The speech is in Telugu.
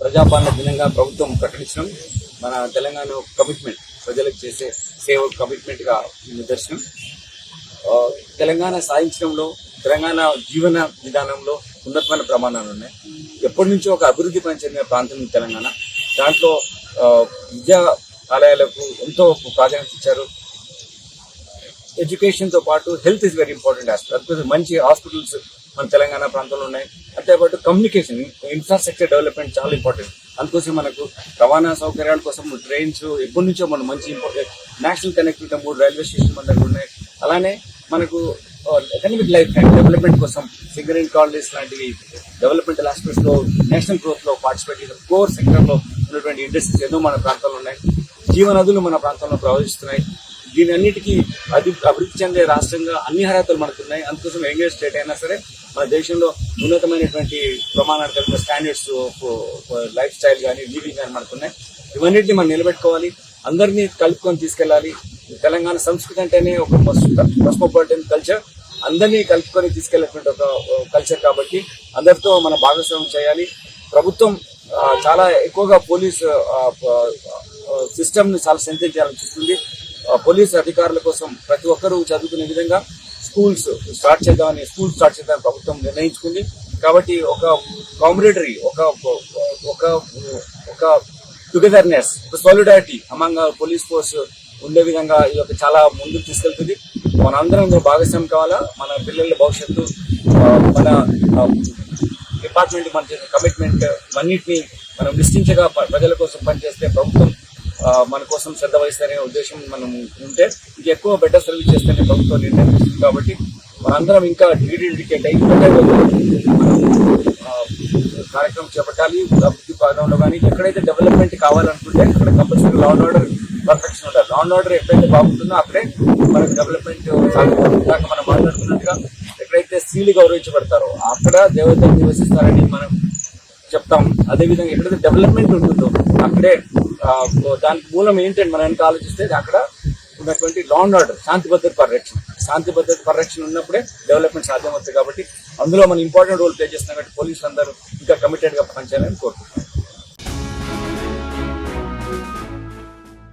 ప్రజాపాలన దినంగా ప్రభుత్వం ప్రకటించడం మన తెలంగాణ కమిట్మెంట్, ప్రజలకు చేసే సేవ కమిట్మెంట్గా నిదర్శనం. తెలంగాణ సాధించడంలో, తెలంగాణ జీవన విధానంలో ఉన్నతమైన ప్రమాణాలు ఉన్నాయి. ఎప్పటి నుంచో ఒక అభివృద్ధి పని చెందిన ప్రాంతం తెలంగాణ. దాంట్లో విద్యా ఆలయాలకు ఎంతో ప్రాధాన్యత ఇచ్చారు. ఎడ్యుకేషన్తో పాటు health is very important aspect. మంచి హాస్పిటల్స్ మన తెలంగాణ ప్రాంతంలో ఉన్నాయి. అంతేపాటు కమ్యూనికేషన్, ఇన్ఫ్రాస్ట్రక్చర్ డెవలప్మెంట్ చాలా ఇంపార్టెంట్. అందుకోసం మనకు రవాణా సౌకర్యాల కోసం ట్రైన్స్ ఎప్పటి నుంచో మనం మంచి important national connectivity 3 railway station మన దగ్గర ఉన్నాయి. అలానే మనకు ఎకనామిక్ లైఫ్ డెవలప్మెంట్ కోసం సింగరేణి కాలనీస్ లాంటివి డెవలప్మెంటల్ ఆస్పెక్ట్స్ లో నేషనల్ గ్రోత్ లో పార్టిసిపేట్ చేసిన కోర్ సెక్టర్ లో ఉన్నటువంటి ఇండస్ట్రీస్ ఎన్నో మన ప్రాంతంలో ఉన్నాయి. జీవనదులు మన ప్రాంతంలో ప్రవహిస్తున్నాయి. దీని అన్నిటికీ అభివృద్ధి చెందే రాష్ట్రంగా అన్ని అర్హతలు మనకున్నాయి. అందుకోసం యంగెస్ట్ స్టేట్ అయినా సరే మన దేశంలో ఉన్నతమైనటువంటి ప్రమాణాలు కలిగిన స్టాండర్డ్స్ లైఫ్ స్టైల్ కానీ లివింగ్ కానీ మనకున్నాయి. ఇవన్నిటిని మనం నిలబెట్టుకోవాలి, అందరినీ కలుపుకొని తీసుకెళ్ళాలి. తెలంగాణ సంస్కృతి అంటేనే ఒక కాస్మోపాలిటన్ కల్చర్, అందరినీ కలుపుకొని తీసుకెళ్లేటువంటి ఒక కల్చర్ కాబట్టి అందరితో మన భాగస్వామ్యం చేయాలి. ప్రభుత్వం చాలా ఎక్కువగా పోలీస్ సిస్టమ్ ని చాలా స్ట్రెంథెన్ చేయాలని చూస్తుంది. పోలీసు అధికారుల కోసం ప్రతి ఒక్కరూ చదువుకునే విధంగా స్కూల్ స్టార్ట్ చేద్దామని ప్రభుత్వం నిర్ణయించుకుంది. కాబట్టి ఒక కాంబినేటరీ, ఒక టుగెదర్నెస్, ఒక సాలిడారిటీ అమంగ్ పోలీస్ ఫోర్స్ ఉండే విధంగా ఇది ఒక చాలా ముందుకు తీసుకెళ్తుంది. మనందరం భాగస్వామ్యం కావాలా. మన పిల్లల భవిష్యత్తు, మన డిపార్ట్మెంట్ మన చేసిన కమిట్మెంట్ అన్నింటినీ మనం నిశ్చించగా ప్రజల కోసం పనిచేస్తే ప్రభుత్వం మన కోసం శ్రద్ధ వహిస్తారనే ఉద్దేశం మనం ఉంటే ఇది ఎక్కువ బెటర్ సర్వీస్ చేస్తేనే ప్రభుత్వం నిర్ణయం తీసుకుంది. కాబట్టి మనందరం ఇంకా డెడికేట్ అయ్యి మనం కార్యక్రమం చేపట్టాలి. అభివృద్ధి భాగంలో కానీ ఎక్కడైతే డెవలప్మెంట్ కావాలనుకుంటే అక్కడ compulsory law and order perfection ఉండాలి. లా అండ్ ఆర్డర్ ఎక్కడైతే బాగుంటుందో అక్కడే మనకు డెవలప్మెంట్ సాగుతుంది. మనం మాట్లాడుతున్నట్టుగా ఎక్కడైతే స్త్రీలు గౌరవించబడతారో అక్కడ దేవతలు నివసిస్తారని మనం చెప్తాం. అదేవిధంగా ఎక్కడైతే డెవలప్మెంట్ ఉంటుందో అక్కడే దానికి మూలం ఏంటంటే మనం వెనక ఆలోచిస్తే అక్కడ ఉన్నటువంటి లా అండ్ ఆర్డర్, శాంతి భద్రత పరిరక్షణ ఉన్నప్పుడే డెవలప్మెంట్ సాధ్యమవుతుంది. కాబట్టి అందులో మనం ఇంపార్టెంట్ రోల్ ప్లే చేస్తున్నాం. కాబట్టి పోలీసులు అందరూ ఇంకా కమిటెడ్ గా పనిచేయాలని కోరుకుంటున్నాం.